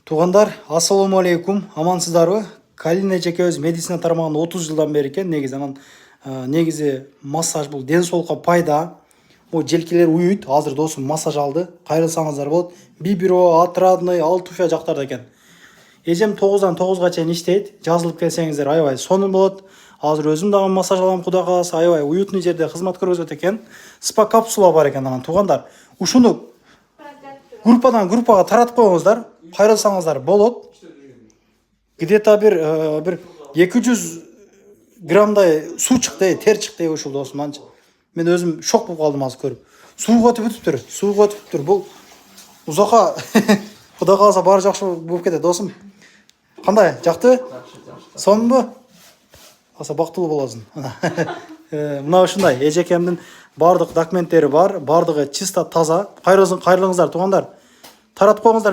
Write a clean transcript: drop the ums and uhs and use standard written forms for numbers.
Туғандар, ассаламу алейкум, амансыздарбы? Калина жекебиз медицина тармагында 30 жылдан бери экен. Негизи массаж бул ден соолукка пайда. Желкелер уюйт. Азыр досум массаж алды. Кайрылсаңыздар болот. Бибиро, Отрадный, Алтуфя жактарда экен. Эжем 9-дан 9-га чейин иштейт. Жазылып келсеңиздер аябай сонун болот. Азыр өзүм дагы массаж алам, кудай кааласа, аябай уютный жерде кызмат көрсөтөт экен. Спа капсула бар экен анан. Тугандар, ушуну группадан группага таратып коюңуздар. Кайрылсаңыздар болот. Где-то бир 200 граммдай суу чыкты, тер чыкты ушул досум анча. Мен өзүм шок болуп калдым азыр көрүп. Сууга өтүптүр. Бул узакка кудай кааласа баары жакшы болуп кетет досум. Кандай? Жакты? Сонунбу? Аса бактылуу болосуң. Мына ушундай эжекемдин бардык документтери бар, бардыгы чисто таза. Кайрылыңыздар тугандар. Таратып коюңуздар.